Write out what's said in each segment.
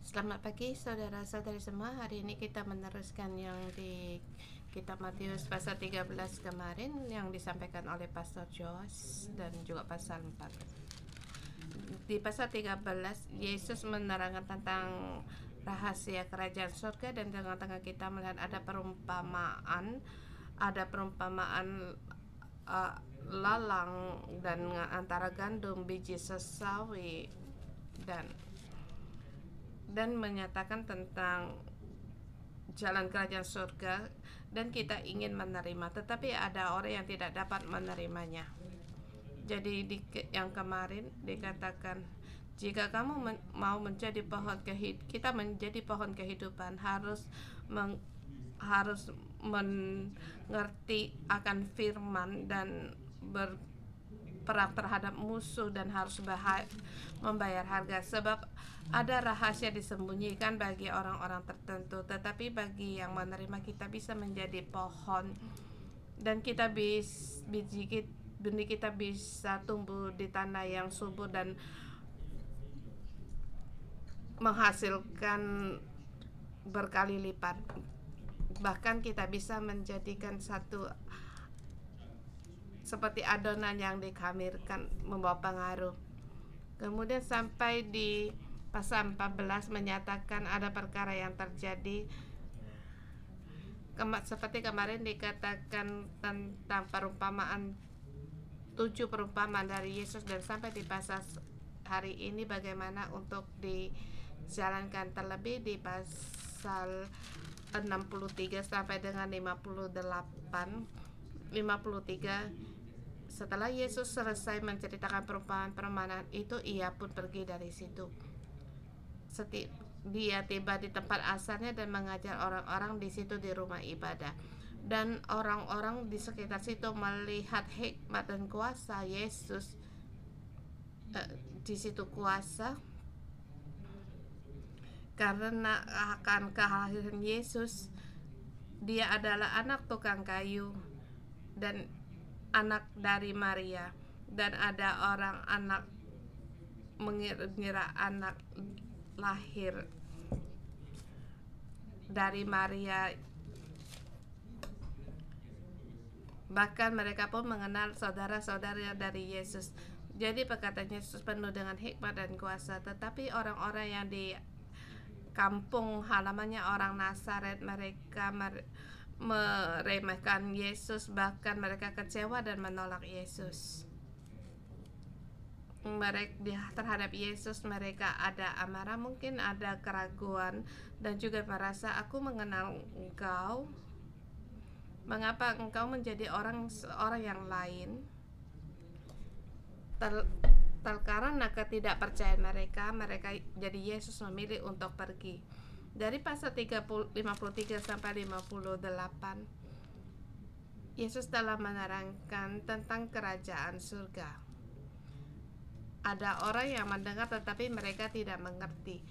Selamat pagi saudara-saudari semua. Hari ini kita meneruskan yang di kitab Matius pasal 13 kemarin yang disampaikan oleh Pastor Josh dan juga pasal 4. Di pasal 13 Yesus menerangkan tentang rahasia kerajaan surga, dan tengah-tengah kita melihat ada perumpamaan lalang dan antara gandum, biji sesawi dan menyatakan tentang jalan kerajaan surga, dan kita ingin menerima, tetapi ada orang yang tidak dapat menerimanya. Jadi yang kemarin dikatakan, jika kamu mau menjadi kita menjadi pohon kehidupan, harus mengerti akan firman dan berperang terhadap musuh, dan harus membayar harga, sebab ada rahasia disembunyikan bagi orang-orang tertentu, tetapi bagi yang menerima kita bisa menjadi pohon, dan benih kita bisa tumbuh di tanah yang subur dan menghasilkan berkali lipat. Bahkan kita bisa menjadikan satu seperti adonan yang dikhamirkan, membawa pengaruh. Kemudian sampai di pasal 14 menyatakan ada perkara yang terjadi seperti kemarin dikatakan tentang perumpamaan, 7 perumpamaan dari Yesus, dan sampai di pasal hari ini bagaimana untuk dijalankan, terlebih di pasal 63 sampai dengan 53. Setelah Yesus selesai menceritakan perumpamaan itu, ia pun pergi dari situ. Dia tiba di tempat asalnya dan mengajar orang-orang di situ di rumah ibadah. Dan orang-orang di sekitar situ melihat hikmat dan kuasa Yesus. Di situ kuasa karena akan kehadiran Yesus. Dia adalah anak tukang kayu dan anak dari Maria, dan ada orang anak mengira anak lahir dari Maria. Bahkan mereka pun mengenal saudara-saudara dari Yesus. Jadi perkataan Yesus penuh dengan hikmat dan kuasa. Tetapi orang-orang yang di kampung halamannya, orang Nazaret, mereka meremehkan Yesus, bahkan mereka kecewa dan menolak Yesus. Terhadap Yesus mereka ada amarah, mungkin ada keraguan, dan juga merasa, aku mengenal engkau, mengapa engkau menjadi orang yang lain? Karena ketidakpercayaan mereka jadi Yesus memilih untuk pergi. Dari pasal 53 sampai 58 Yesus telah menerangkan tentang kerajaan surga. Ada orang yang mendengar tetapi mereka tidak mengerti.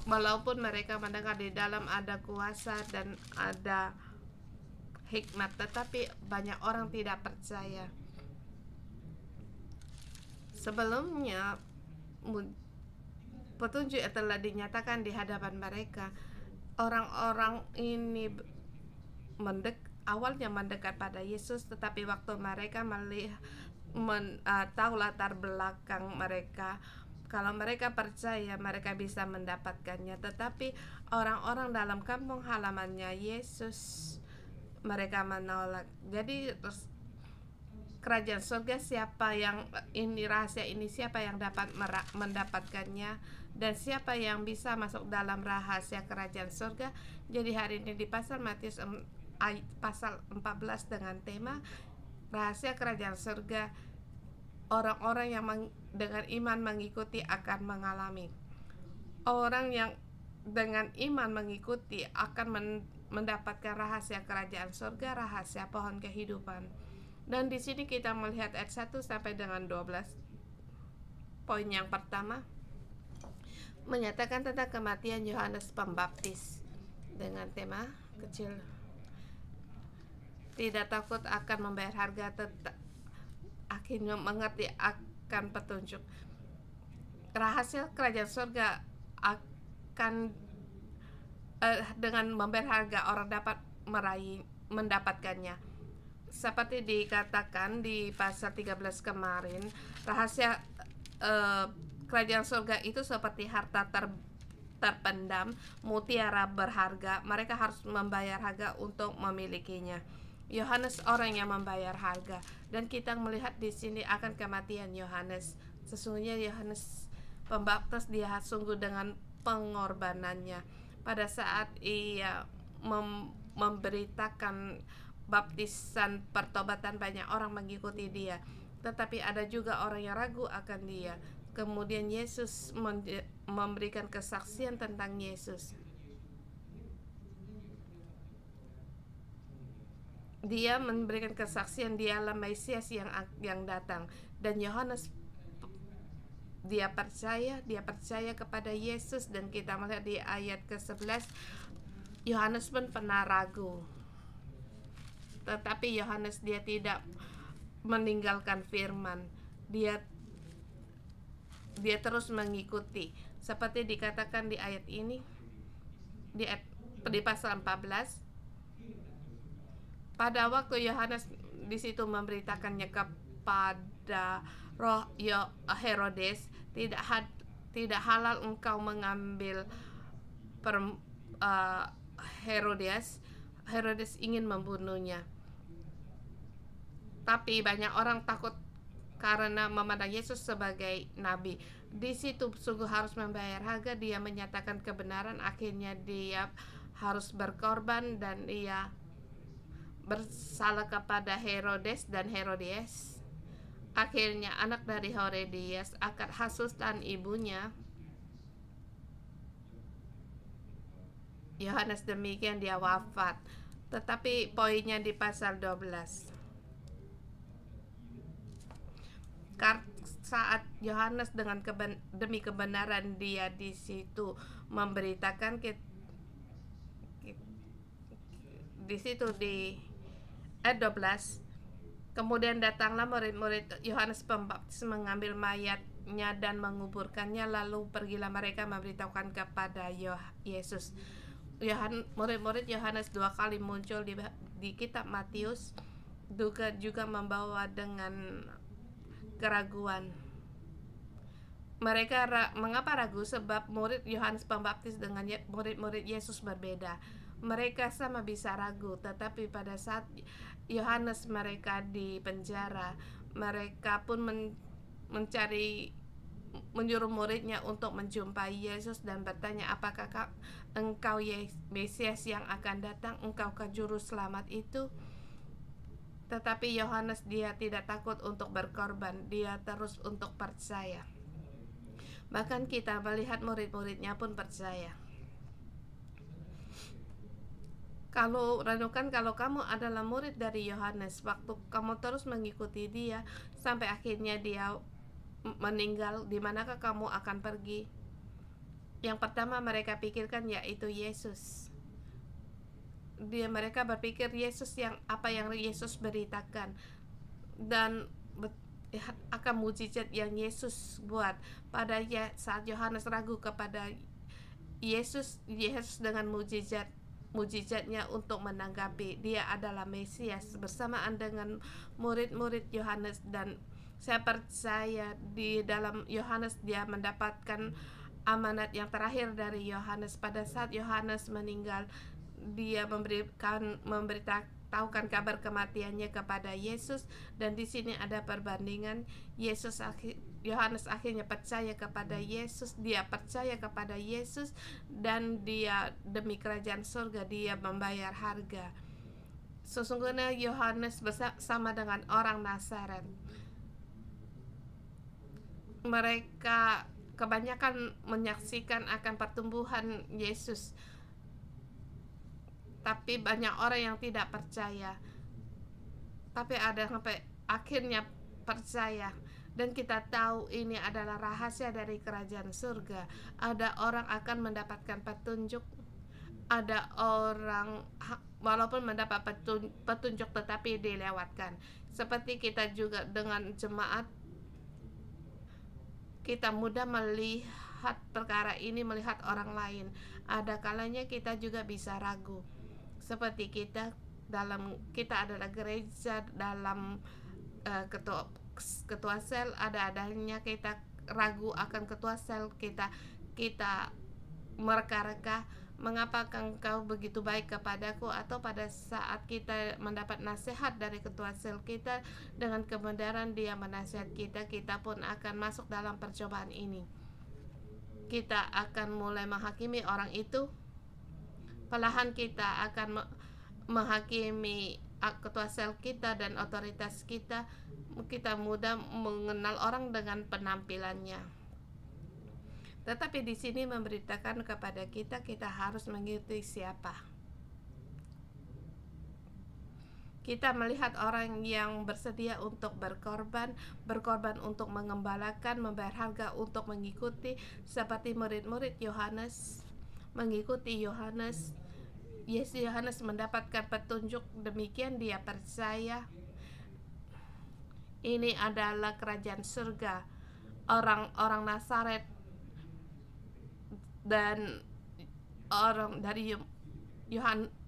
Walaupun mereka mendengar di dalam ada kuasa dan ada hikmat, tetapi banyak orang tidak percaya. Sebelumnya petunjuk telah dinyatakan di hadapan mereka. Orang-orang ini awalnya mendekat pada Yesus, tetapi waktu mereka tahu latar belakang mereka, kalau mereka percaya mereka bisa mendapatkannya. Tetapi orang-orang dalam kampung halamannya Yesus, mereka menolak. Jadi kerajaan surga, rahasia ini siapa yang dapat mendapatkannya, dan siapa yang bisa masuk dalam rahasia kerajaan surga. Jadi hari ini di pasal Matius pasal 14 dengan tema rahasia kerajaan surga, orang-orang yang dengan iman mengikuti akan mengalami. Orang yang dengan iman mengikuti akan mendapatkan rahasia kerajaan surga, rahasia pohon kehidupan. Dan di sini kita melihat ayat 1 sampai dengan 12. Poin yang pertama menyatakan tentang kematian Yohanes Pembaptis dengan tema kecil, tidak takut akan membayar harga, akhirnya mengerti akan petunjuk. rahasia kerajaan surga akan dengan membayar harga orang dapat mendapatkannya. Seperti dikatakan di pasal 13 kemarin, rahasia kerajaan surga itu seperti harta terpendam, mutiara berharga. Mereka harus membayar harga untuk memilikinya. Yohanes orang yang membayar harga, dan kita melihat di sini akan kematian Yohanes. Sesungguhnya Yohanes Pembaptis dia sungguh dengan pengorbanannya pada saat ia memberitakan baptisan pertobatan, banyak orang mengikuti dia, tetapi ada juga orang yang ragu akan dia. Kemudian Yesus memberikan kesaksian tentang Yesus. Dia memberikan kesaksian dialah Mesias yang datang, dan Yohanes dia percaya kepada Yesus. Dan kita melihat di ayat ke-11, Yohanes pun pernah ragu, tetapi Yohanes dia tidak meninggalkan firman. Dia terus mengikuti, seperti dikatakan di ayat ini, di pasal 14. Pada waktu Yohanes di situ memberitakannya kepada roh Herodes, tidak halal engkau mengambil Herodes ingin membunuhnya. Tapi banyak orang takut karena memandang Yesus sebagai nabi. Di situ sungguh harus membayar harga. Dia menyatakan kebenaran, akhirnya dia harus berkorban, dan dia bersalah kepada Herodes dan Herodias. Akhirnya anak dari Herodias akan hasutan ibunya. Yohanes demikian dia wafat. Tetapi poinnya di pasal 12. Saat Yohanes dengan demi kebenaran dia di situ memberitakan di situ di ayat 12. Kemudian datanglah murid-murid Yohanes Pembaptis mengambil mayatnya dan menguburkannya, lalu pergilah mereka memberitahukan kepada Yesus. Murid-murid Yohanes 2 kali muncul di kitab Matius, juga membawa dengan keraguan. Mereka mengapa ragu? Sebab murid Yohanes Pembaptis dengan murid-murid Yesus berbeda. Mereka sama bisa ragu, tetapi pada saat Yohanes mereka di penjara, mereka pun menyuruh muridnya untuk menjumpai Yesus dan bertanya, apakah engkau Mesias yang akan datang? Engkaukah juru selamat itu? Tetapi Yohanes dia tidak takut untuk berkorban, dia terus untuk percaya. Bahkan kita melihat murid-muridnya pun percaya. Kalau renungkan, kalau kamu adalah murid dari Yohanes, waktu kamu terus mengikuti dia sampai akhirnya dia meninggal, di manakah kamu akan pergi? Yang pertama mereka pikirkan yaitu Yesus. Mereka berpikir Yesus apa yang Yesus beritakan, dan akan mujizat yang Yesus buat. Pada saat Yohanes ragu kepada Yesus dengan mujizatnya untuk menanggapi dia adalah Mesias bersamaan dengan murid-murid Yohanes. Dan saya percaya di dalam Yohanes dia mendapatkan amanat yang terakhir dari Yohanes. Pada saat Yohanes meninggal, dia memberitahukan kabar kematiannya kepada Yesus, dan di sini ada perbandingan. Yohanes akhirnya percaya kepada Yesus, dia percaya kepada Yesus, dan dia demi kerajaan surga dia membayar harga. Sesungguhnya Yohanes bersama dengan orang Nazaret. Mereka kebanyakan menyaksikan akan pertumbuhan Yesus, tapi banyak orang yang tidak percaya. Tapi ada sampai akhirnya percaya. Dan kita tahu ini adalah rahasia dari kerajaan surga. Ada orang akan mendapatkan petunjuk. Ada orang walaupun mendapat petunjuk tetapi dilewatkan. Seperti kita juga dengan jemaat kita mudah melihat perkara ini, melihat orang lain. Ada kalanya kita juga bisa ragu. Seperti kita adalah gereja, dalam ketua sel, ada-adanya kita ragu akan ketua sel kita mereka-reka, mengapa engkau begitu baik kepadaku? Atau pada saat kita mendapat nasihat dari ketua sel kita, dengan kebenaran dia menasihat kita, kita pun akan masuk dalam percobaan ini. Kita akan mulai menghakimi orang itu, perlahan kita akan menghakimi ketua sel kita dan otoritas kita. Kita mudah mengenal orang dengan penampilannya. Tetapi di sini memberitakan kepada kita harus mengikuti siapa. Kita melihat orang yang bersedia untuk berkorban untuk mengembalakan, membayar harga untuk mengikuti, seperti murid-murid Yohanes mengikuti Yohanes. Yohanes mendapatkan petunjuk demikian, dia percaya ini adalah kerajaan surga. Orang Nazaret dan orang dari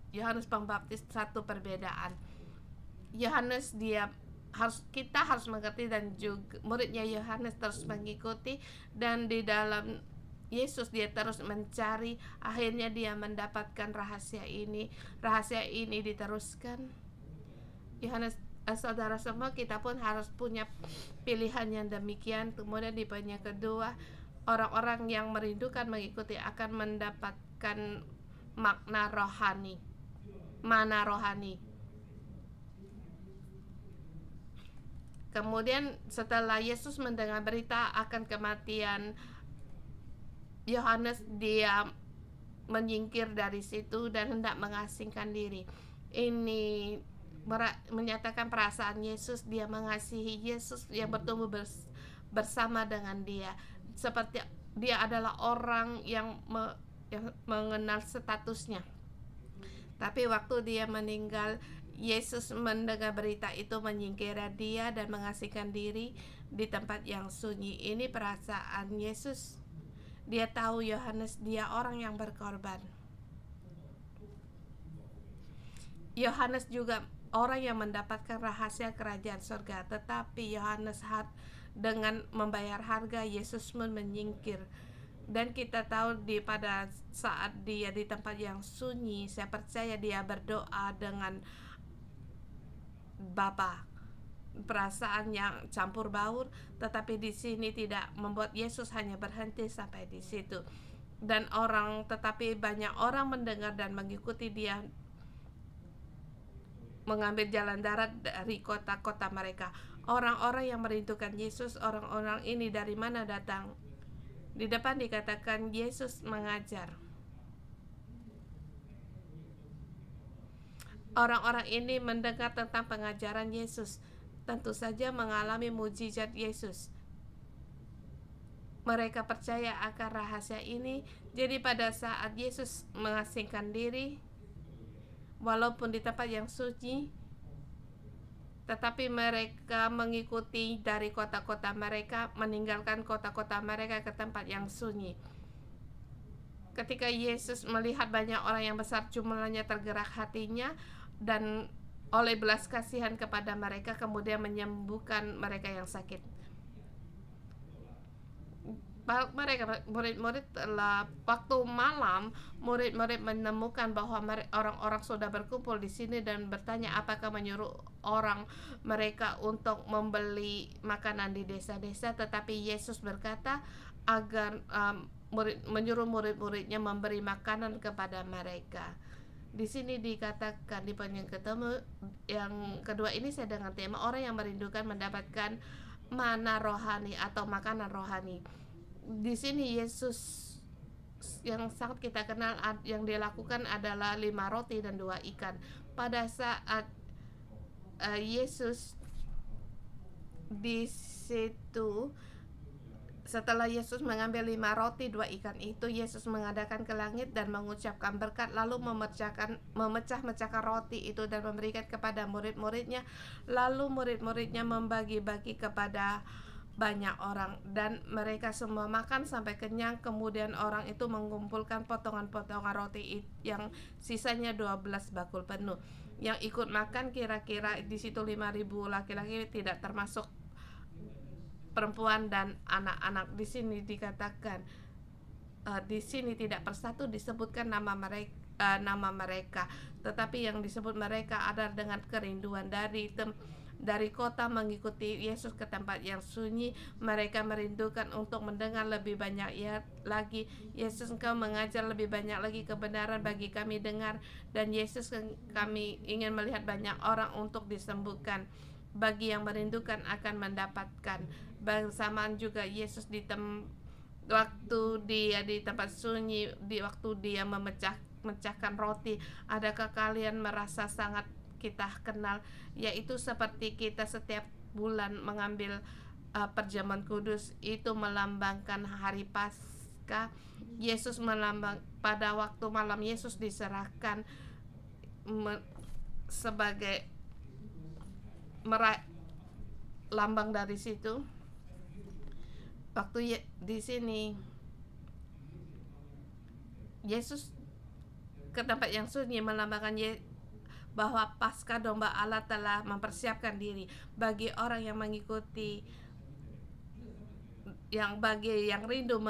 Yohanes Pembaptis satu perbedaan. Yohanes kita harus mengerti, dan juga muridnya Yohanes terus mengikuti, dan di dalam Yesus dia terus mencari. Akhirnya dia mendapatkan rahasia ini diteruskan. Yohanes, saudara semua, kita pun harus punya pilihan yang demikian. Kemudian di poin yang kedua, orang-orang yang merindukan mengikuti akan mendapatkan mana rohani. Kemudian setelah Yesus mendengar berita akan kematian Yohanes, dia menyingkir dari situ dan hendak mengasingkan diri. Ini menyatakan perasaan Yesus, dia mengasihi Yesus yang bertumbuh bersama dengan dia, seperti dia adalah orang yang mengenal statusnya. Tapi waktu dia meninggal, Yesus mendengar berita itu, menyingkir dia dan mengasingkan diri di tempat yang sunyi. Ini perasaan Yesus. Dia tahu Yohanes dia orang yang berkorban. Yohanes juga orang yang mendapatkan rahasia kerajaan surga, tetapi Yohanes dengan membayar harga, Yesus pun menyingkir. Dan kita tahu pada saat dia di tempat yang sunyi, saya percaya dia berdoa dengan Bapa. Perasaan yang campur baur, tetapi di sini tidak membuat Yesus hanya berhenti sampai di situ. Tetapi banyak orang mendengar dan mengikuti dia, mengambil jalan darat dari kota-kota mereka. Orang-orang yang merindukan Yesus, orang-orang ini dari mana datang? Di depan dikatakan Yesus mengajar. Orang-orang ini mendengar tentang pengajaran Yesus, tentu saja mengalami mujizat Yesus. Mereka percaya akan rahasia ini. Jadi pada saat Yesus mengasingkan diri, walaupun di tempat yang suci, tetapi mereka mengikuti dari kota-kota mereka, meninggalkan kota-kota mereka ke tempat yang sunyi. Ketika Yesus melihat banyak orang yang besar jumlahnya, tergerak hatinya dan oleh belas kasihan kepada mereka, kemudian menyembuhkan mereka yang sakit. Murid-murid waktu malam, murid-murid menemukan bahwa orang-orang sudah berkumpul di sini dan bertanya apakah menyuruh orang mereka untuk membeli makanan di desa-desa. Tetapi Yesus berkata agar menyuruh murid-muridnya memberi makanan kepada mereka. Di sini dikatakan di poin yang kedua ini, saya dengan tema orang yang merindukan mendapatkan mana rohani atau makanan rohani. Di sini Yesus yang sangat kita kenal, yang dia lakukan adalah 5 roti dan 2 ikan. Pada saat Yesus di situ, setelah Yesus mengambil 5 roti 2 ikan itu, Yesus mengadakan ke langit dan mengucapkan berkat, lalu memecah-mecahkan roti itu dan memberikan kepada murid-muridnya. Lalu murid-muridnya membagi-bagi kepada banyak orang, dan mereka semua makan sampai kenyang. Kemudian orang itu mengumpulkan potongan-potongan roti yang sisanya 12 bakul penuh. Yang ikut makan kira-kira di situ 5.000 laki-laki, tidak termasuk perempuan dan anak-anak. Di sini dikatakan, di sini tidak persatu disebutkan nama mereka, tetapi yang disebut mereka adalah dengan kerinduan dari kota mengikuti Yesus ke tempat yang sunyi. Mereka merindukan untuk mendengar lebih banyak lagi. Yesus, Engkau mengajar lebih banyak lagi kebenaran bagi kami dengar. Dan Yesus, kami ingin melihat banyak orang untuk disembuhkan. Bagi yang merindukan akan mendapatkan. Bersamaan juga Yesus waktu dia di tempat sunyi, waktu dia memecahkan roti, adakah kalian merasa sangat kita kenal, yaitu seperti kita setiap bulan mengambil perjamuan kudus, itu melambangkan hari Paskah. Yesus pada waktu malam Yesus diserahkan sebagai lambang dari situ. Waktu di sini Yesus ke tempat yang sunyi melambangkan bahwa Paskah domba Allah telah mempersiapkan diri bagi orang yang mengikuti, bagi yang rindu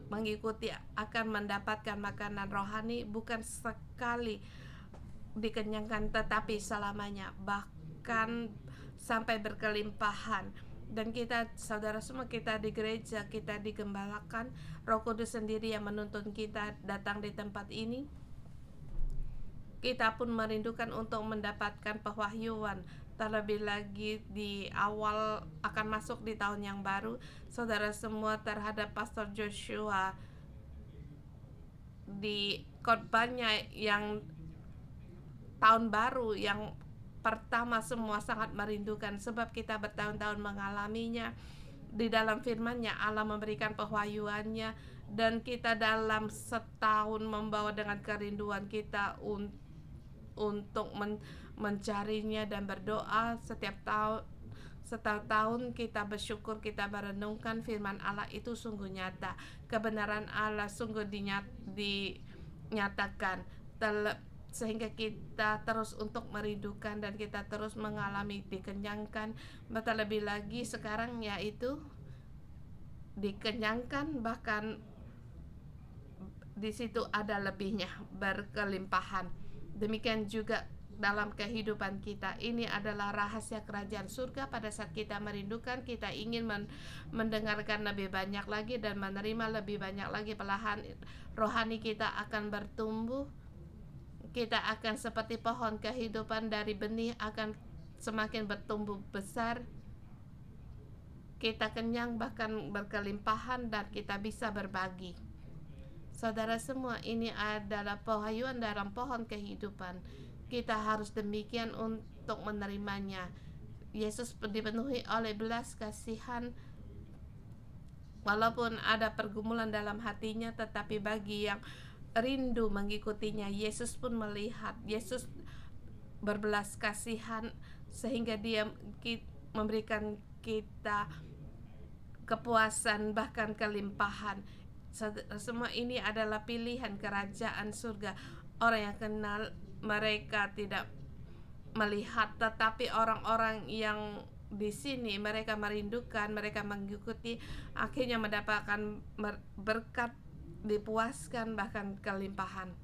mengikuti akan mendapatkan makanan rohani, bukan sekali dikenyangkan tetapi selamanya, bahkan sampai berkelimpahan. Dan kita, saudara semua, kita di gereja, kita digembalakan, Roh Kudus sendiri yang menuntun kita datang di tempat ini. Kita pun merindukan untuk mendapatkan pewahyuan, terlebih lagi di awal akan masuk di tahun yang baru, saudara semua, terhadap Pastor Joshua di khotbahnya yang tahun baru yang pertama. Semua sangat merindukan, sebab kita bertahun-tahun mengalaminya. Di dalam firman-Nya Allah memberikan pewahyuannya, dan kita dalam setahun membawa dengan kerinduan kita untuk mencarinya dan berdoa. Setiap tahun kita bersyukur, kita merenungkan firman Allah itu sungguh nyata, kebenaran Allah sungguh dinyatakan, sehingga kita terus untuk merindukan dan kita terus mengalami dikenyangkan. Terlebih lagi sekarang, yaitu dikenyangkan, bahkan di situ ada lebihnya, berkelimpahan. Demikian juga dalam kehidupan kita. Ini adalah rahasia kerajaan surga. Pada saat kita merindukan, kita ingin mendengarkan lebih banyak lagi dan menerima lebih banyak lagi, perlahan rohani kita akan bertumbuh. Kita akan seperti pohon kehidupan, dari benih akan semakin bertumbuh besar. Kita kenyang, bahkan berkelimpahan, dan kita bisa berbagi. Saudara semua, ini adalah pewahyuan dalam pohon kehidupan. Kita harus demikian untuk menerimanya. Yesus dipenuhi oleh belas kasihan, walaupun ada pergumulan dalam hatinya, tetapi bagi yang rindu mengikutinya, Yesus pun melihat, Yesus berbelas kasihan, sehingga dia memberikan kita kepuasan, bahkan kelimpahan. Semua ini adalah pilihan kerajaan surga. Orang yang kenal, mereka tidak melihat, tetapi orang-orang yang di sini, mereka merindukan, mereka mengikuti, akhirnya mendapatkan berkat, dipuaskan, bahkan kelimpahan.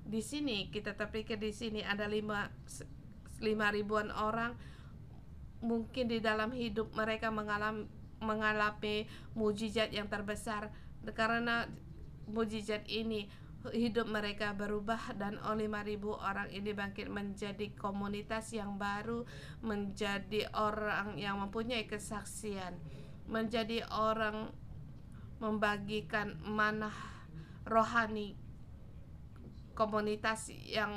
Di sini kita terpikir, di sini ada 5.000-an orang. Mungkin di dalam hidup mereka mengalami mujizat yang terbesar. Karena mujizat ini, hidup mereka berubah, dan oleh 5.000 orang ini bangkit menjadi komunitas yang baru, menjadi orang yang mempunyai kesaksian, menjadi orang membagikan manah rohani, komunitas yang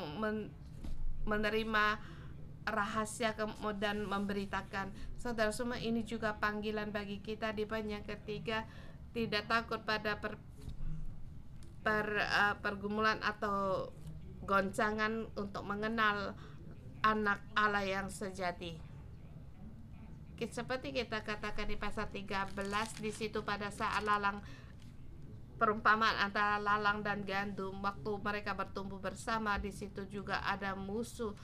menerima rahasia dan memberitakan. Saudara semua, ini juga panggilan bagi kita di poin yang ketiga, tidak takut pada pergumulan atau goncangan untuk mengenal anak Allah yang sejati. seperti kita katakan di pasal 13, di situ pada saat lalang, perumpamaan antara lalang dan gandum, waktu mereka bertumbuh bersama, di situ juga ada musuh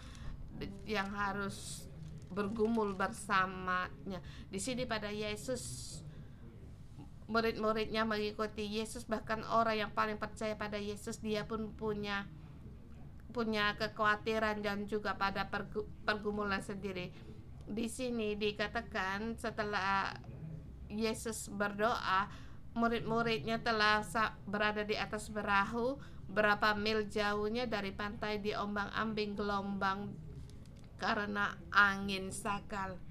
yang harus bergumul bersamanya. Di sini pada Yesus, murid-muridnya mengikuti Yesus, bahkan orang yang paling percaya pada Yesus, dia pun punya kekhawatiran dan juga pada pergumulan sendiri. Di sini dikatakan setelah Yesus berdoa, murid-muridnya telah berada di atas perahu, berapa mil jauhnya dari pantai, diombang-ambing gelombang karena angin sakal.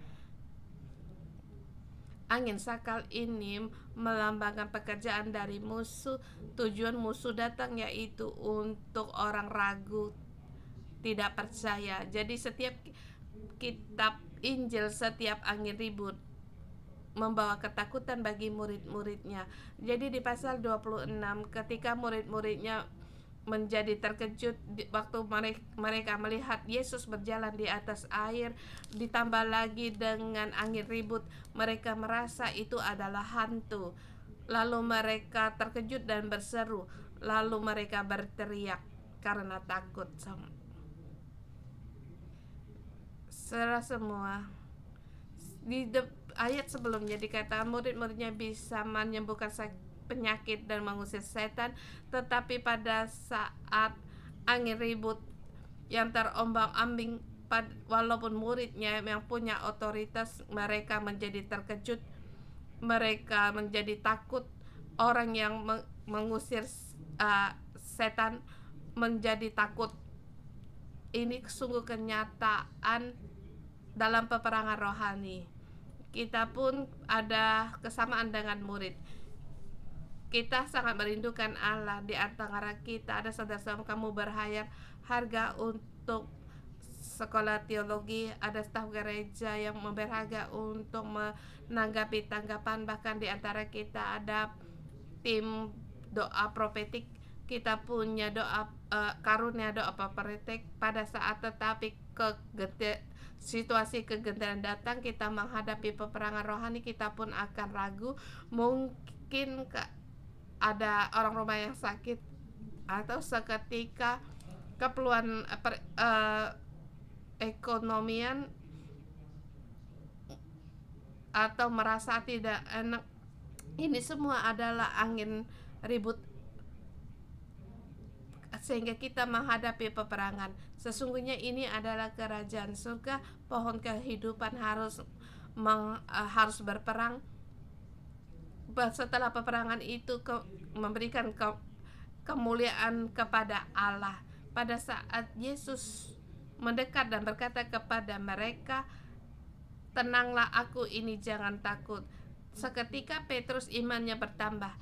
Angin sakal ini melambangkan pekerjaan dari musuh. Tujuan musuh datang yaitu untuk orang ragu, tidak percaya. Jadi setiap kitab Injil, setiap angin ribut membawa ketakutan bagi murid-muridnya. Jadi di pasal 26, ketika murid-muridnya menjadi terkejut waktu mereka melihat Yesus berjalan di atas air, ditambah lagi dengan angin ribut, mereka merasa itu adalah hantu. Lalu mereka terkejut dan berseru, lalu mereka berteriak karena takut. Saudara semua, di ayat sebelumnya dikatakan murid-muridnya bisa menyembuhkan penyakit dan mengusir setan, tetapi pada saat angin ribut yang terombang-ambing, walaupun muridnya yang punya otoritas, mereka menjadi terkejut, mereka menjadi takut. Orang yang mengusir setan menjadi takut. Ini sungguh kenyataan dalam peperangan rohani. Kita pun ada kesamaan dengan murid. Kita sangat merindukan Allah. Di antara kita ada saudara-saudara kamu berharga untuk sekolah teologi, ada staf gereja yang berharga untuk menanggapi tanggapan, bahkan di antara kita ada tim doa profetik. Kita punya doa karunia doa profetik pada saat tetapi situasi kegentaran datang, kita menghadapi peperangan rohani, kita pun akan ragu. Mungkin ada orang rumah yang sakit, atau seketika keperluan ekonomian, atau merasa tidak enak. Ini semua adalah angin ribut sehingga kita menghadapi peperangan. Sesungguhnya ini adalah kerajaan surga. Pohon kehidupan harus berperang. Setelah peperangan itu memberikan kemuliaan kepada Allah. Pada saat Yesus mendekat dan berkata kepada mereka, "Tenanglah, aku ini, jangan takut." Seketika Petrus imannya bertambah.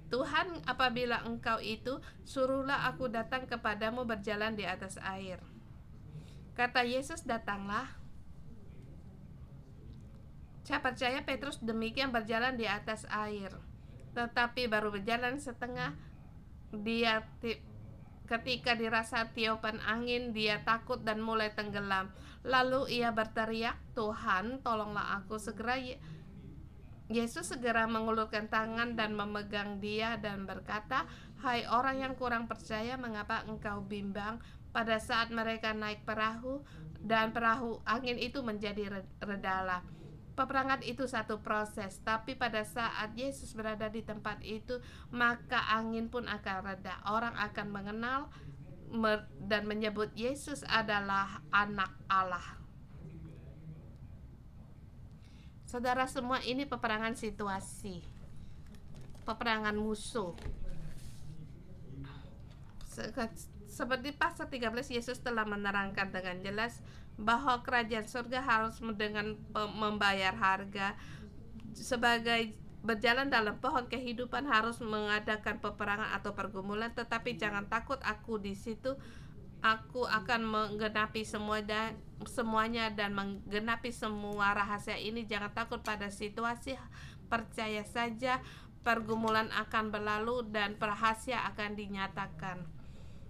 "Tuhan, apabila Engkau itu, suruhlah aku datang kepadamu berjalan di atas air." Kata Yesus, "Datanglah." Saya percaya Petrus demikian berjalan di atas air. Tetapi baru berjalan setengah, ketika dirasa tiupan angin, dia takut dan mulai tenggelam. Lalu ia berteriak, "Tuhan, tolonglah aku." Segera Yesus segera mengulurkan tangan dan memegang dia dan berkata, "Hai orang yang kurang percaya, mengapa engkau bimbang?" Pada saat mereka naik perahu, dan perahu angin itu menjadi redalah. Peperangan itu satu proses, tapi pada saat Yesus berada di tempat itu, maka angin pun akan reda. Orang akan mengenal dan menyebut Yesus adalah Anak Allah. Saudara semua, ini peperangan situasi, peperangan musuh. Seperti pasal 13, Yesus telah menerangkan dengan jelas bahwa kerajaan surga harus dengan membayar harga. Sebagai berjalan dalam pohon kehidupan harus mengadakan peperangan atau pergumulan, tetapi jangan takut, aku di situ. Aku akan menggenapi semuanya dan menggenapi semua rahasia ini. Jangan takut pada situasi, percaya saja, pergumulan akan berlalu dan rahasia akan dinyatakan.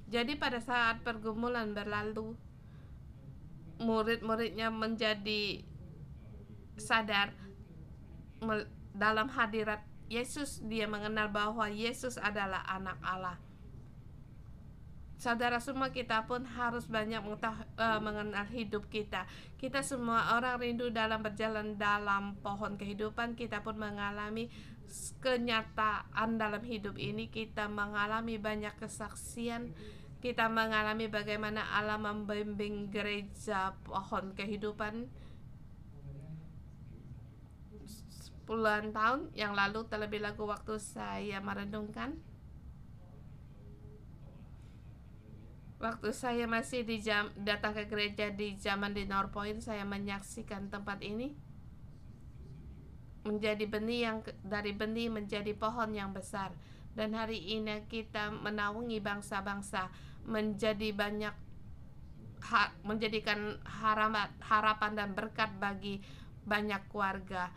Jadi pada saat pergumulan berlalu, murid-muridnya menjadi sadar dalam hadirat Yesus, dia mengenal bahwa Yesus adalah anak Allah. Saudara semua, kita pun harus banyak mengenal hidup kita. Kita semua orang rindu dalam berjalan dalam pohon kehidupan. Kita pun mengalami kenyataan dalam hidup ini. Kita mengalami banyak kesaksian. Kita mengalami bagaimana Allah membimbing gereja pohon kehidupan. Puluhan tahun yang lalu, terlebih lagi waktu saya merenungkan, waktu saya masih datang ke gereja di zaman di North Point, saya menyaksikan tempat ini menjadi benih, yang dari benih menjadi pohon yang besar. Dan hari ini kita menaungi bangsa-bangsa, menjadi banyak menjadikan harapan dan berkat bagi banyak keluarga.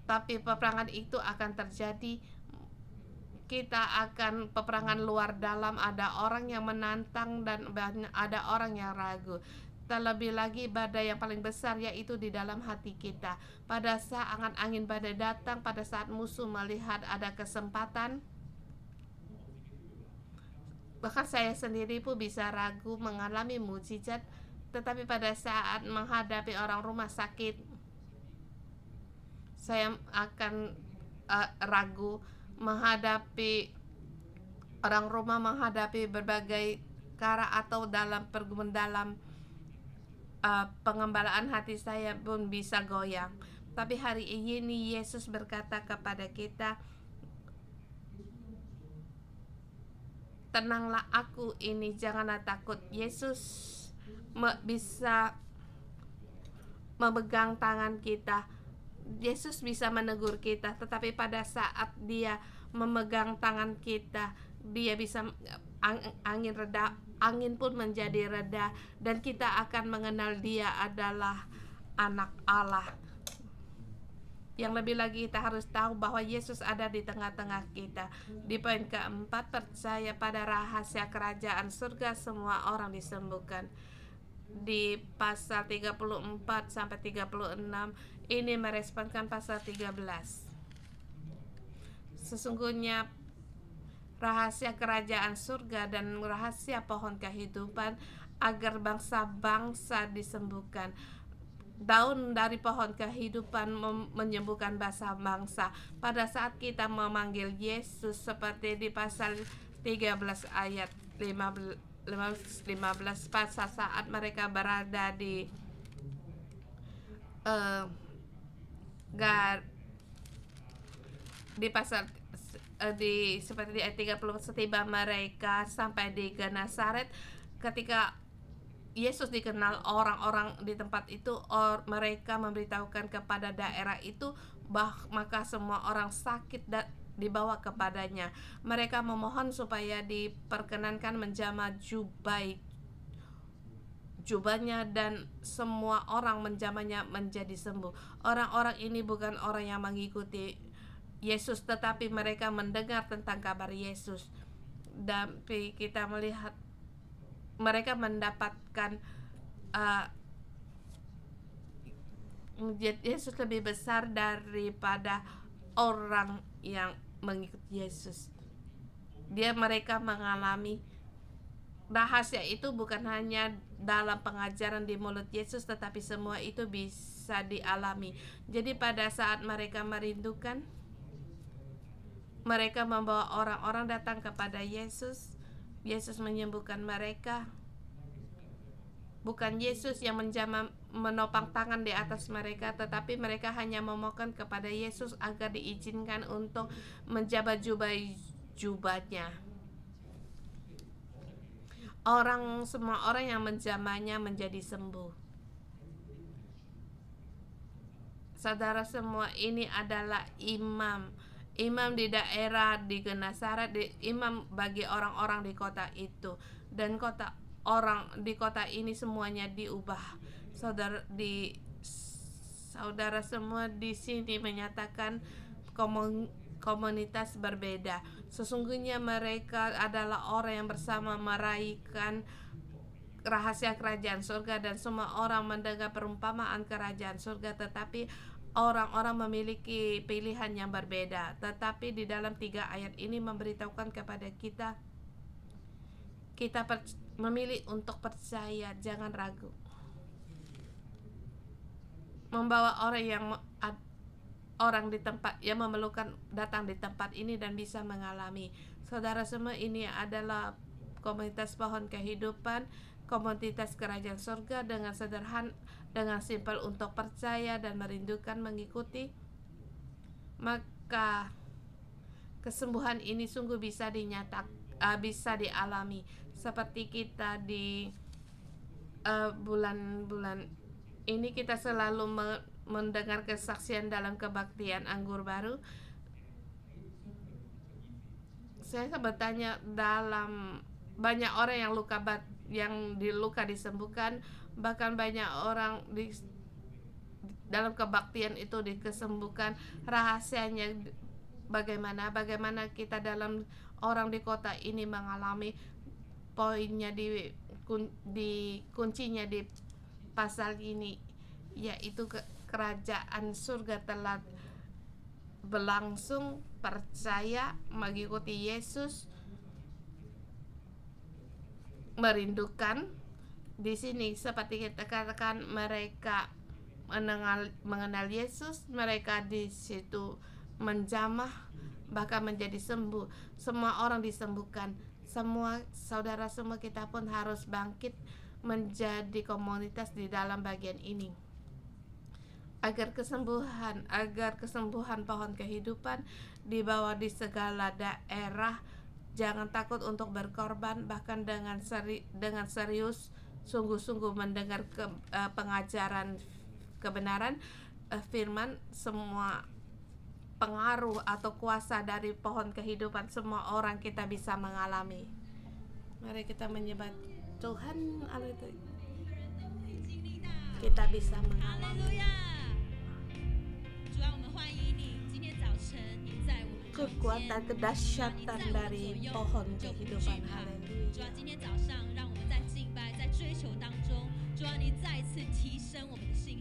Tapi peperangan itu akan terjadi. Kita akan peperangan luar dalam, ada orang yang menantang dan ada orang yang ragu. Terlebih lagi badai yang paling besar yaitu di dalam hati kita. Pada saat angin badai datang, pada saat musuh melihat ada kesempatan, bahkan saya sendiri pun bisa ragu mengalami mukjizat. Tetapi pada saat menghadapi orang rumah sakit, saya akan ragu menghadapi orang rumah, menghadapi berbagai cara, atau dalam pengembalaan hati saya pun bisa goyang. Tapi hari ini Yesus berkata kepada kita, tenanglah, aku ini, janganlah takut. Yesus bisa memegang tangan kita. Yesus bisa menegur kita, tetapi pada saat dia memegang tangan kita, dia bisa angin pun menjadi reda, dan kita akan mengenal dia adalah anak Allah. Yang lebih lagi, kita harus tahu bahwa Yesus ada di tengah-tengah kita. Di poin keempat, percaya pada rahasia kerajaan surga, semua orang disembuhkan. Di pasal 34 sampai 36 ini meresponskan pasal 13. Sesungguhnya rahasia kerajaan surga dan rahasia pohon kehidupan agar bangsa-bangsa disembuhkan. Daun dari pohon kehidupan menyembuhkan bangsa-bangsa. Pada saat kita memanggil Yesus, seperti di pasal 13 ayat 15, pada saat mereka berada di pasal seperti di ayat 30, setiba mereka sampai di Genesaret, ketika Yesus dikenal orang-orang di tempat itu, mereka memberitahukan kepada daerah itu, maka semua orang sakit dibawa kepadanya. Mereka memohon supaya diperkenankan menjamah jubahnya, dan semua orang menjamahnya menjadi sembuh. Orang-orang ini bukan orang yang mengikuti Yesus, tetapi mereka mendengar tentang kabar Yesus. Dan kita melihat mereka mendapatkan Yesus lebih besar daripada orang yang mengikuti Yesus. Mereka mengalami rahasia itu bukan hanya dalam pengajaran di mulut Yesus, tetapi semua itu bisa dialami. Jadi pada saat mereka merindukan, mereka membawa orang-orang datang kepada Yesus. Yesus menyembuhkan mereka. Bukan Yesus yang menopang tangan di atas mereka, tetapi mereka hanya memohon kepada Yesus agar diizinkan untuk menjabat jubahnya. Semua orang yang menjamahnya menjadi sembuh. Saudara semua, ini adalah imam di daerah di Genesaret, imam bagi orang-orang di kota itu, dan orang di kota ini semuanya diubah. Saudara semua di sini menyatakan komunitas berbeda. Sesungguhnya mereka adalah orang yang bersama meraihkan rahasia kerajaan surga, dan semua orang mendengar perumpamaan kerajaan surga. Tetapi orang-orang memiliki pilihan yang berbeda, tetapi di dalam 3 ayat ini memberitahukan kepada kita, kita memilih untuk percaya, jangan ragu. Membawa orang di tempat yang memerlukan datang di tempat ini dan bisa mengalami. Saudara semua, ini adalah komunitas pohon kehidupan, komunitas kerajaan surga dengan sederhana, dengan simpel untuk percaya dan merindukan mengikuti. Maka kesembuhan ini sungguh bisa bisa dialami, seperti kita di bulan-bulan ini kita selalu mendengar kesaksian dalam kebaktian anggur baru. Saya bertanya, dalam banyak orang yang luka disembuhkan, bahkan banyak orang dalam kebaktian itu dikesembuhkan. Rahasianya bagaimana kita dalam orang di kota ini mengalami, poinnya kuncinya di pasal ini, yaitu kerajaan surga telah berlangsung. Percaya, mengikuti Yesus, merindukan. Di sini seperti kita katakan, mereka mengenal Yesus, mereka di situ menjamah, bahkan menjadi sembuh. Semua orang disembuhkan. Saudara semua, kita pun harus bangkit menjadi komunitas di dalam bagian ini, agar kesembuhan pohon kehidupan dibawa di segala daerah. Jangan takut untuk berkorban, bahkan dengan serius, sungguh-sungguh mendengar pengajaran kebenaran firman. Semua pengaruh atau kuasa dari pohon kehidupan, semua orang kita bisa mengalami. Mari kita menyembah Tuhan. Kita bisa mengalami kekuatan kedahsyatan dari pohon kehidupan. Haleluya.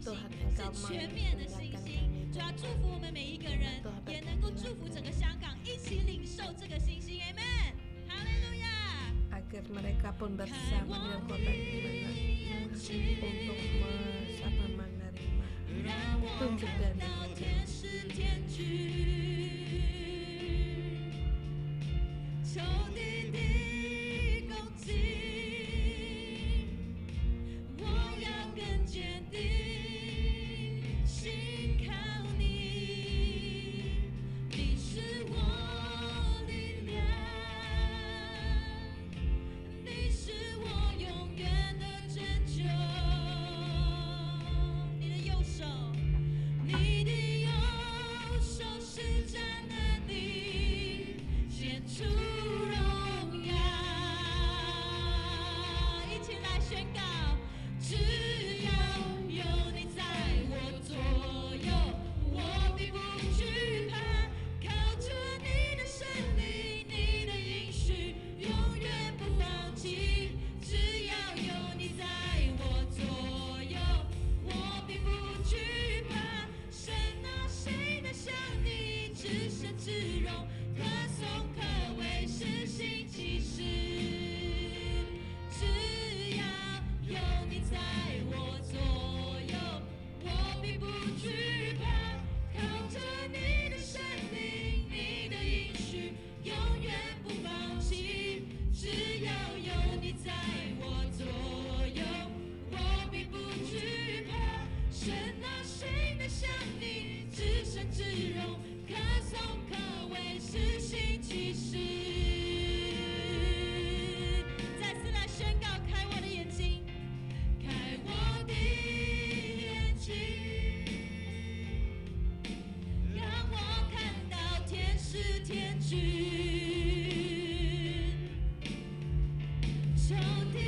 Tuhan, Engkau mengingatkan kami. Agar mereka pun bersama dengan kota ini untuk menerima tunjuk dan天君，求天。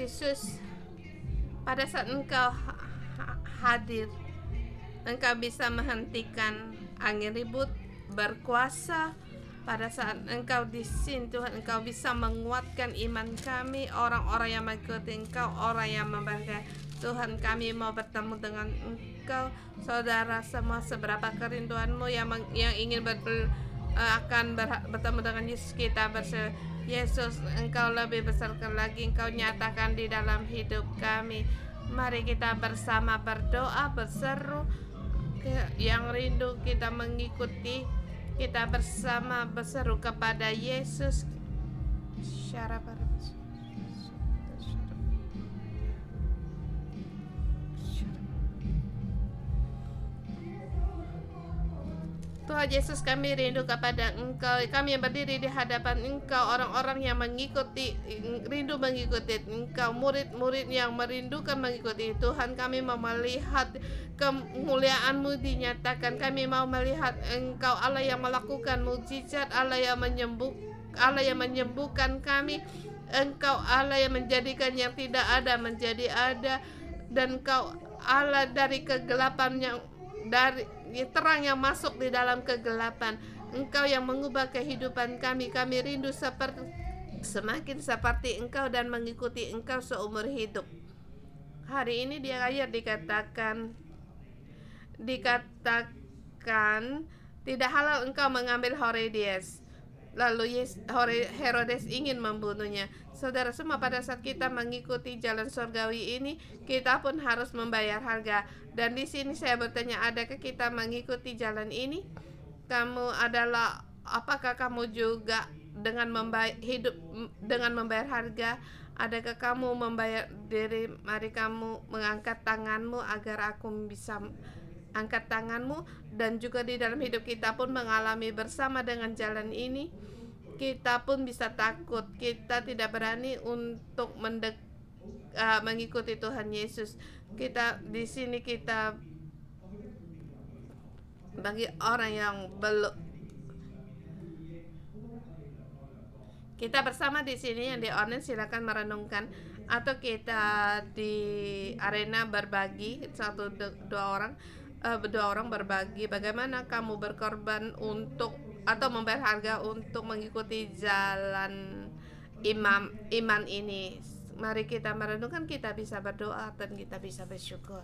Yesus, pada saat Engkau hadir, Engkau bisa menghentikan angin ribut, berkuasa. Pada saat Engkau di sini Tuhan, Engkau bisa menguatkan iman kami, orang-orang yang mengikuti Engkau, orang yang memberkati Tuhan. Kami mau bertemu dengan Engkau, saudara semua, seberapa kerinduanmu yang ingin bertemu dengan Yesus. Kita berseru, Yesus, Engkau lebih besar lagi, Engkau nyatakan di dalam hidup kami. Mari kita bersama berdoa, berseru, yang rindu kita mengikuti. Kita bersama berseru kepada Yesus. Tuhan Yesus, kami rindu kepada Engkau. Kami yang berdiri di hadapan Engkau, orang-orang yang rindu mengikuti Engkau, murid-murid yang merindukan mengikuti Tuhan. Kami mau melihat kemuliaan-Mu dinyatakan. Kami mau melihat Engkau, Allah yang melakukan mukjizat, Allah yang menyembuhkan kami. Engkau Allah yang menjadikan yang tidak ada menjadi ada, dan Engkau Allah dari kegelapan dari terang yang masuk di dalam kegelapan. Engkau yang mengubah kehidupan kami. Kami rindu semakin seperti Engkau dan mengikuti Engkau seumur hidup. Hari ini di ayat dikatakan tidak halal Engkau mengambil Herodias. Lalu Herodes ingin membunuhnya. Saudara semua, pada saat kita mengikuti jalan surgawi ini, kita pun harus membayar harga. Dan di sini saya bertanya, adakah kita mengikuti jalan ini? Apakah kamu juga dengan hidup dengan membayar harga? Adakah kamu membayar diri? Mari kamu mengangkat tanganmu agar aku bisa angkat tanganmu. Dan juga di dalam hidup kita pun mengalami bersama dengan jalan ini. Kita pun bisa takut, kita tidak berani untuk mengikuti Tuhan Yesus. Di sini kita bagi orang yang belum, kita bersama di sini yang di online, silakan merenungkan, atau kita di arena berbagi dua orang berbagi bagaimana kamu berkorban untuk atau membayar harga untuk mengikuti jalan iman ini. Mari kita merenungkan, kita bisa berdoa dan kita bisa bersyukur.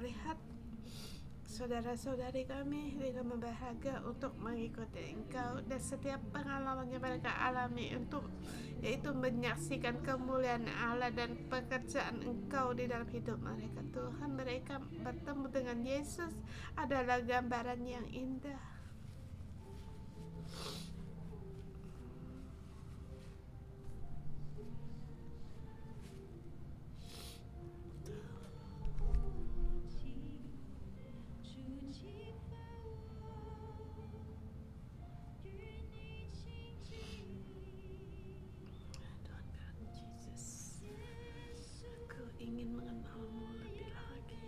melihat saudara-saudari kami dengan berbahagia untuk mengikuti Engkau, dan setiap pengalaman yang mereka alami untuk yaitu menyaksikan kemuliaan Allah dan pekerjaan Engkau di dalam hidup mereka. Tuhan, mereka bertemu dengan Yesus adalah gambaran yang indah. Ingin mengenalmu lebih lagi.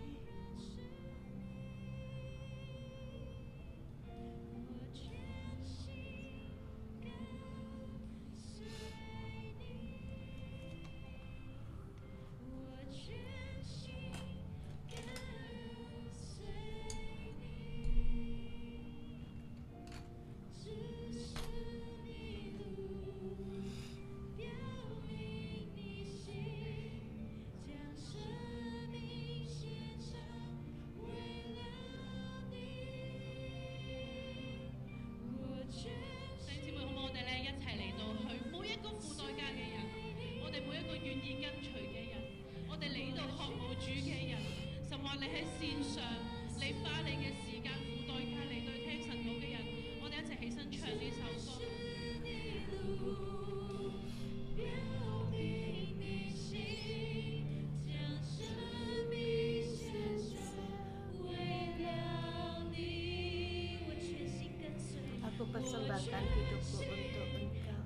Aku persembahkan hidupku untuk Engkau,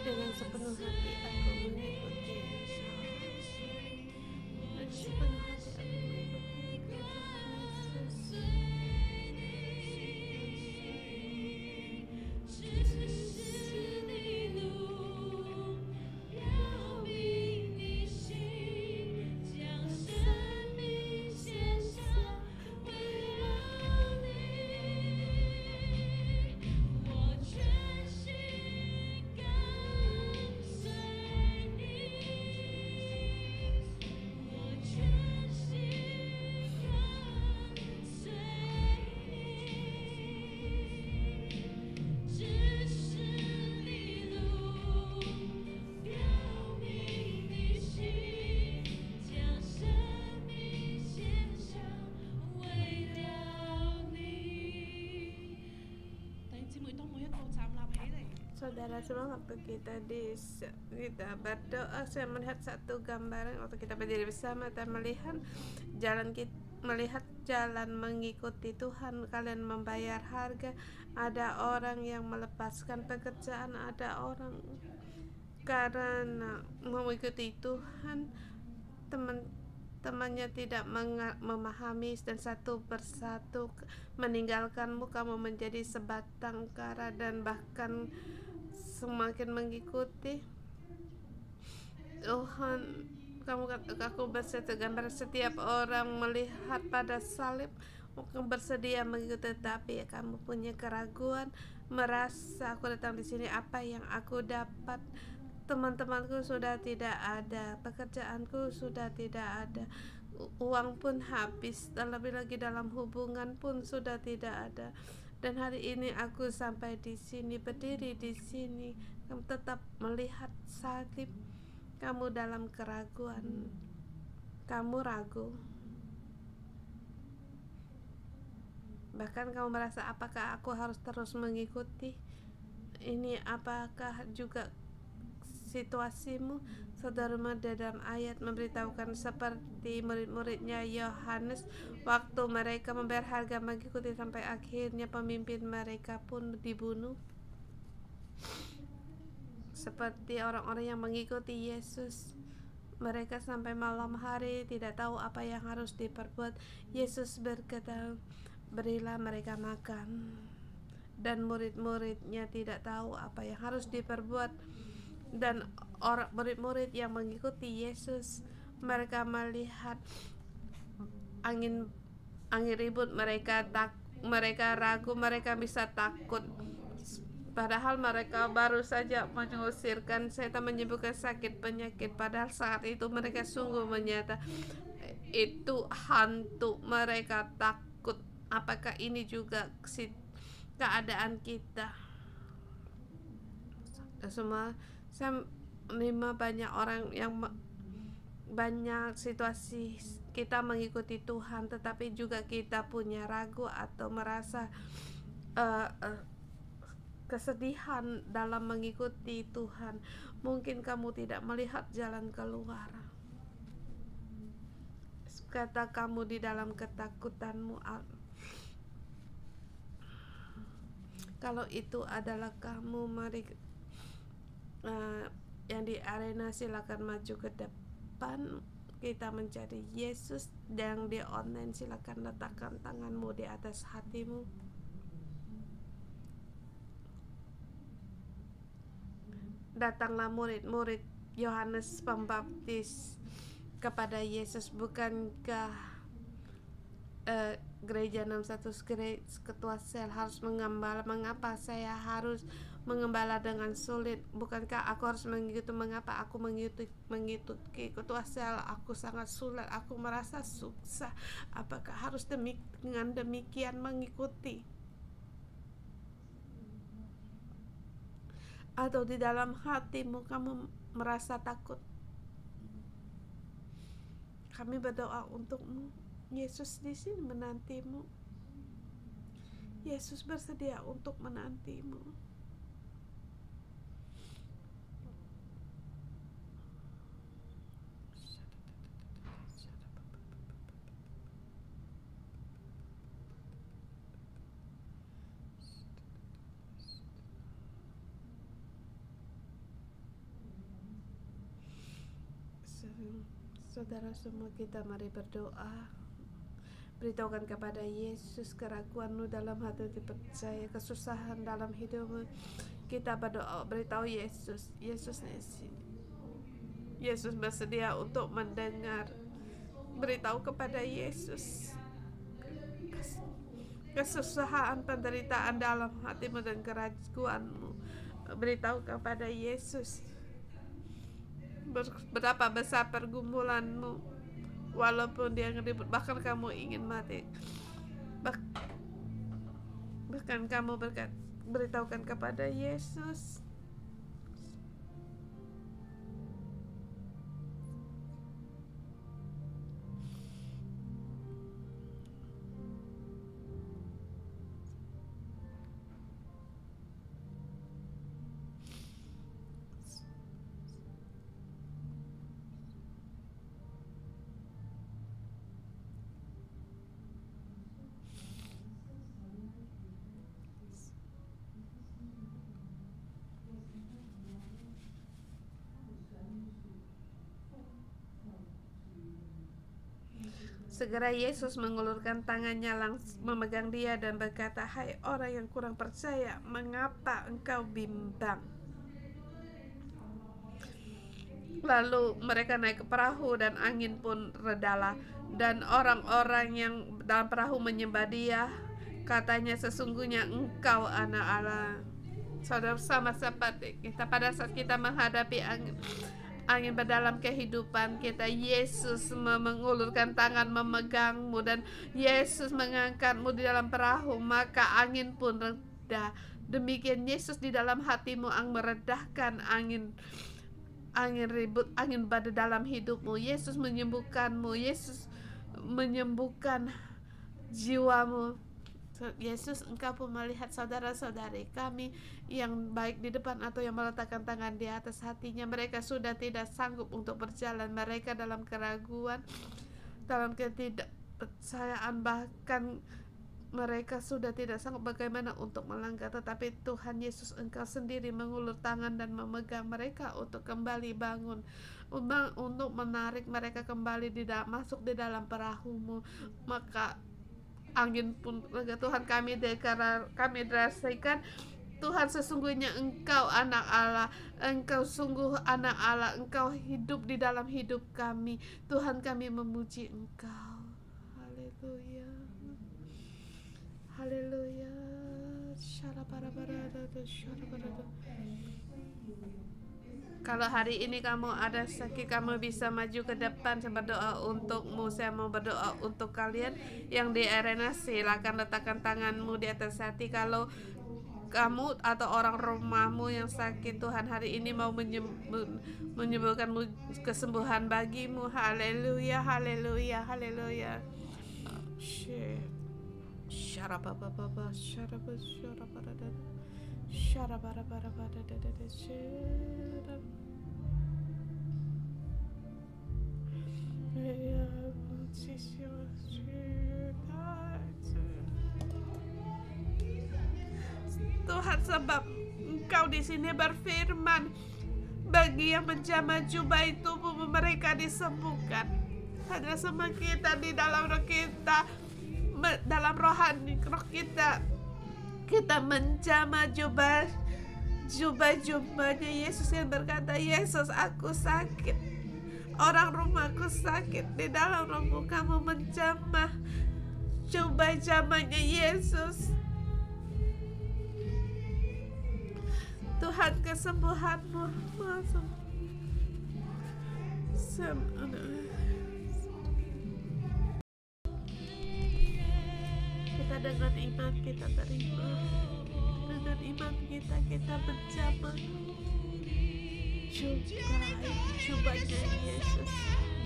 dengan sepenuh hati aku mengikuti Engkau, dengan sepenuh hati aku mengikuti Engkau, Saudara, semua waktu kita berdoa, saya melihat satu gambaran waktu kita berdiri bersama dan melihat jalan mengikuti Tuhan. Kalian membayar harga. Ada orang yang melepaskan pekerjaan, ada orang karena mengikuti Tuhan teman-temannya tidak memahami dan satu persatu meninggalkanmu. Kamu menjadi sebatang kara dan bahkan semakin mengikuti Tuhan. Aku bersedia gambar setiap orang melihat pada salib, mungkin bersedia mengikuti, tapi kamu punya keraguan, merasa aku datang di sini apa yang aku dapat. Teman-temanku sudah tidak ada, pekerjaanku sudah tidak ada, uang pun habis, terlebih lagi dalam hubungan pun sudah tidak ada. Dan hari ini aku sampai di sini, berdiri di sini, kamu tetap melihat salib, kamu dalam keraguan, kamu ragu, bahkan kamu merasa apakah aku harus terus mengikuti ini, apakah juga situasimu. Saudara muda dalam ayat memberitahukan seperti murid-muridnya Yohanes waktu mereka membayar harga mengikuti sampai akhirnya pemimpin mereka pun dibunuh. Seperti orang-orang yang mengikuti Yesus, mereka sampai malam hari tidak tahu apa yang harus diperbuat. Yesus berkata, berilah mereka makan, dan murid-muridnya tidak tahu apa yang harus diperbuat. Dan orang murid-murid yang mengikuti Yesus, mereka melihat angin ribut, mereka ragu, mereka bisa takut, padahal mereka baru saja mengusirkan setan, menyembuhkan sakit penyakit. Padahal saat itu mereka sungguh menyata itu hantu, mereka takut. Apakah ini juga keadaan kita? Semua saya menerima banyak orang yang banyak situasi kita mengikuti Tuhan, tetapi juga kita punya ragu atau merasa kesedihan dalam mengikuti Tuhan. Mungkin kamu tidak melihat jalan keluar. Kata kamu di dalam ketakutanmu. Kalau itu adalah kamu, mari yang di arena silakan maju ke depan. Kita mencari Yesus. Dan di online silakan letakkan tanganmu di atas hatimu. Datanglah murid-murid Yohanes Pembaptis kepada Yesus. Bukankah gereja 61 ketua sel harus mengembala? Mengapa saya harus mengembala dengan sulit? Bukankah aku harus mengikuti? Mengapa aku mengikuti ketua sel? Aku sangat sulit, aku merasa susah. Apakah harus dengan demikian mengikuti? Atau di dalam hatimu kamu merasa takut? Kami berdoa untukmu. Yesus di sini menantimu. Yesus bersedia untuk menantimu. Saudara semua, kita mari berdoa. Beritahukan kepada Yesus keraguanmu dalam hati, dipercaya kesusahan dalam hidupmu. Kita berdoa, beritahu Yesus. Yesus di sini. Yesus bersedia untuk mendengar. Beritahu kepada Yesus kesusahan, penderitaan dalam hatimu dan keraguanmu. Beritahu kepada Yesus berapa besar pergumulanmu, walaupun dia ngeribut, bahkan kamu ingin mati, bahkan kamu beritahukan kepada Yesus. Segera Yesus mengulurkan tangannya, langsung memegang dia dan berkata, "Hai orang yang kurang percaya, mengapa engkau bimbang?" Lalu mereka naik ke perahu dan angin pun redalah. Dan orang-orang yang dalam perahu menyembah dia. Katanya, "Sesungguhnya engkau anak Allah." Saudara, sama seperti kita pada saat kita menghadapi angin berdalam kehidupan kita, Yesus mengulurkan tangan memegangmu, dan Yesus mengangkatmu di dalam perahu, maka angin pun reda. Demikian Yesus di dalam hatimu meredahkan angin ribut, angin badai dalam hidupmu. Yesus menyembuhkanmu. Yesus menyembuhkan jiwamu. Yesus, engkau pun melihat saudara-saudari kami yang baik di depan atau yang meletakkan tangan di atas hatinya. Mereka sudah tidak sanggup untuk berjalan. Mereka dalam keraguan, dalam ketidakpercayaan, bahkan mereka sudah tidak sanggup bagaimana untuk melangkah. Tetapi Tuhan Yesus, engkau sendiri mengulur tangan dan memegang mereka untuk kembali bangun, untuk menarik mereka kembali masuk di dalam perahumu. Maka angin pun reda. Tuhan, kami deklarasikan, Tuhan, sesungguhnya engkau anak Allah. Engkau sungguh anak Allah. Engkau hidup di dalam hidup kami. Tuhan, kami memuji engkau. Haleluya, haleluya. Kalau hari ini kamu ada sakit, kamu bisa maju ke depan. Saya berdoa untukmu. Saya mau berdoa untuk kalian yang di arena. Silakan letakkan tanganmu di atas hati. Kalau kamu atau orang rumahmu yang sakit, Tuhan hari ini mau menyembuhkan kesembuhan bagimu. Haleluya, haleluya, haleluya. Syarabababa, syarabara, Tuhan, sebab Engkau di sini berfirman, bagi yang menjamah jubah tubuh mereka disembuhkan. Hanya sama kita di dalam roh kita, dalam rohani roh kita menjamah jubahnya Yesus yang berkata, Yesus, aku sakit, orang rumahku sakit. Di dalam rohmu kamu menjamah jubahnya Yesus. Tuhan, kesembuhanmu masuk. Kita dengan iman kita terima. Dengan iman kita menjamah jubahnya Yesus.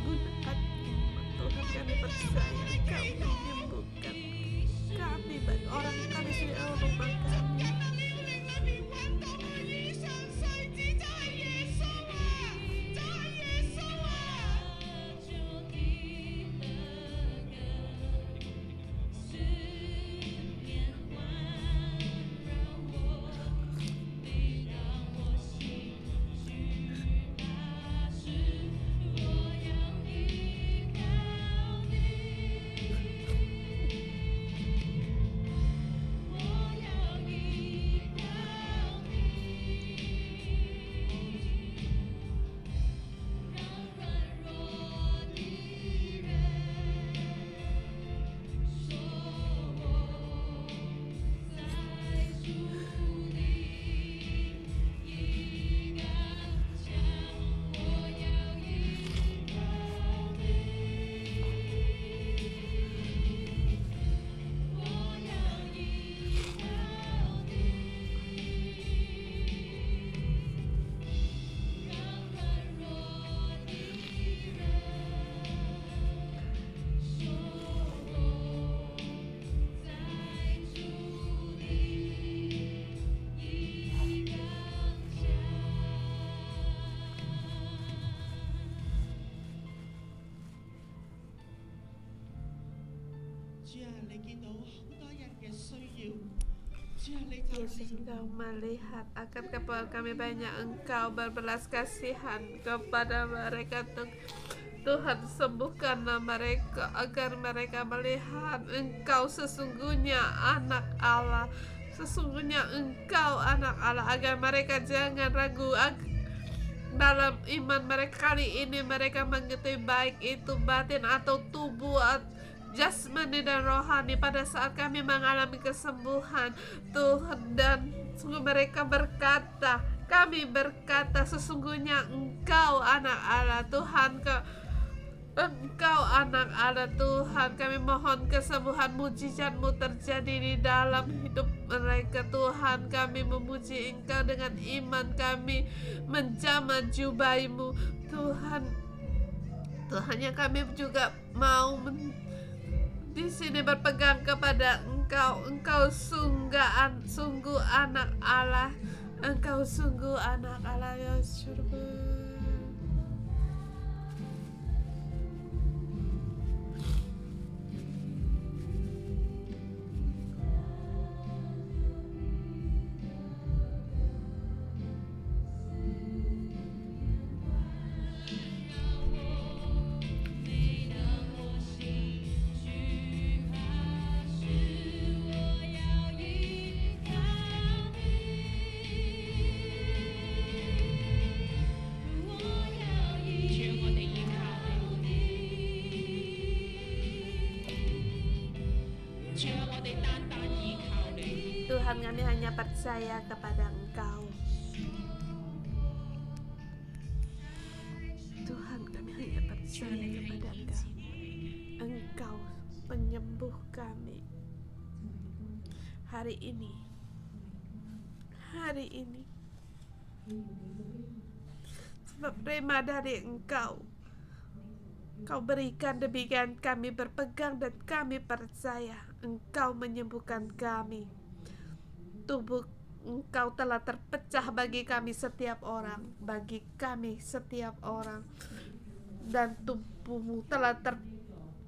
Gunakan iman Tuhan, kami percaya Engkau menyembuhkan kami, baik orang kami sendiri, rumah kami. Yesus, Engkau melihat akan kepada kami banyak, Engkau berbelas kasihan kepada mereka. Tuhan, sembuhkanlah mereka agar mereka melihat Engkau sesungguhnya anak Allah, sesungguhnya Engkau anak Allah, agar mereka jangan ragu dalam iman mereka. Kali ini mereka mengerti baik itu batin atau tubuh, jasmani dan rohani. Pada saat kami mengalami kesembuhan Tuhan, dan sungguh mereka berkata, kami berkata, sesungguhnya Engkau anak Allah. Tuhan, Engkau anak Allah. Tuhan, kami mohon kesembuhan, mujizat-Mu terjadi di dalam hidup mereka. Tuhan, kami memuji Engkau dengan iman kami menjamah jubah-Mu. Tuhan, Tuhan, yang kami juga mau di sini berpegang kepada Engkau. Engkau sungguh anak Allah. Engkau sungguh anak Allah, ya surga. Tuhan, kami hanya percaya kepada Engkau. percaya kepada Engkau. Engkau penyembuh kami. Hari ini sebab rema dari Engkau Kau berikan, demikian kami berpegang dan kami percaya Engkau menyembuhkan kami. Tubuh Engkau telah terpecah bagi kami setiap orang, dan tubuhmu telah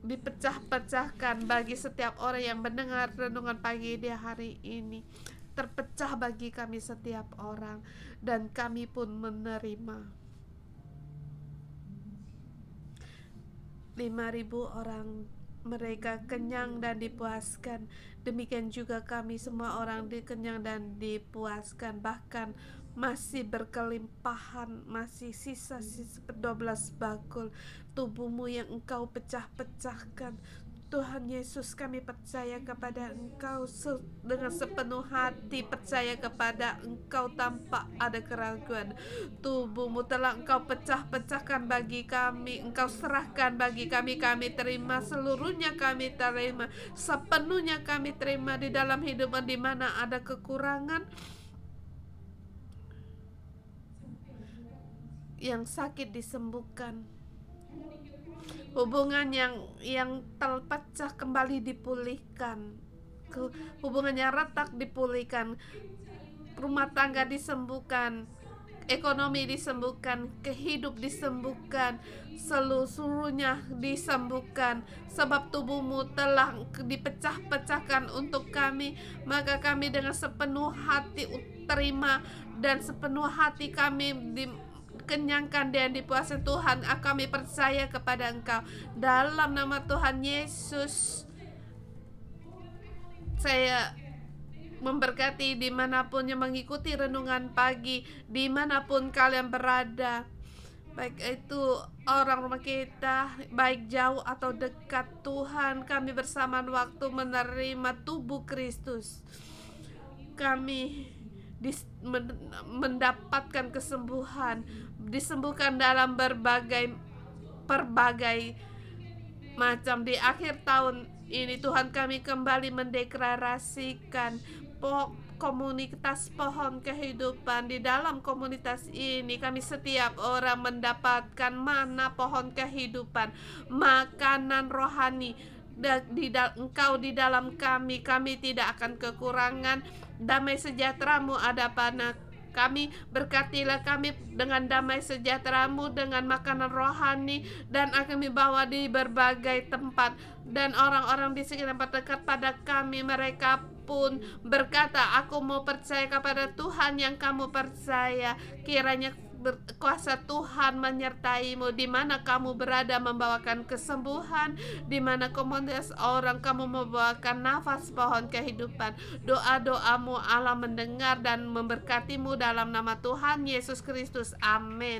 dipecah-pecahkan bagi setiap orang yang mendengar renungan pagi di hari ini. Terpecah bagi kami setiap orang, dan kami pun menerima. 5.000 orang mereka kenyang dan dipuaskan. Demikian juga kami semua orang dikenyang dan dipuaskan. Bahkan masih berkelimpahan, masih sisa 12 bakul tubuhmu yang Engkau pecah-pecahkan. Tuhan Yesus, kami percaya kepada Engkau dengan sepenuh hati, percaya kepada Engkau tanpa ada keraguan. Tubuhmu telah Engkau pecah-pecahkan bagi kami, Engkau serahkan bagi kami, kami terima seluruhnya, kami terima sepenuhnya, kami terima di dalam hidup di mana ada kekurangan, yang sakit disembuhkan, hubungan yang terpecah kembali dipulihkan, hubungan yang retak dipulihkan, rumah tangga disembuhkan, ekonomi disembuhkan, kehidup disembuhkan, seluruhnya disembuhkan. Sebab tubuhmu telah dipecah-pecahkan untuk kami, maka kami dengan sepenuh hati terima, dan sepenuh hati kami kenyangkan dan dipuasai. Tuhan, kami percaya kepada Engkau. Dalam nama Tuhan Yesus, saya memberkati dimanapun yang mengikuti renungan pagi, dimanapun kalian berada, baik itu orang rumah kita, baik jauh atau dekat. Tuhan, kami bersamaan waktu menerima tubuh Kristus. Kami mendapatkan kesembuhan, disembuhkan dalam berbagai macam. Di akhir tahun ini Tuhan, kami kembali mendeklarasikan komunitas pohon kehidupan. Di dalam komunitas ini kami setiap orang mendapatkan mana pohon kehidupan, makanan rohani. Engkau di dalam kami tidak akan kekurangan. Damai sejahtera-Mu ada pada kami. Berkatilah kami dengan damai sejahtera-Mu, dengan makanan rohani, dan akan dibawa di berbagai tempat. Dan orang-orang di sekitar terdekat pada kami, mereka pun berkata, aku mau percaya kepada Tuhan yang kamu percaya. Kiranya kuasa Tuhan menyertai-Mu di mana kamu berada, membawakan kesembuhan, di mana komunitas orang kamu membawakan nafas pohon kehidupan. Doa-doamu Allah mendengar dan memberkati-Mu dalam nama Tuhan Yesus Kristus. Amin.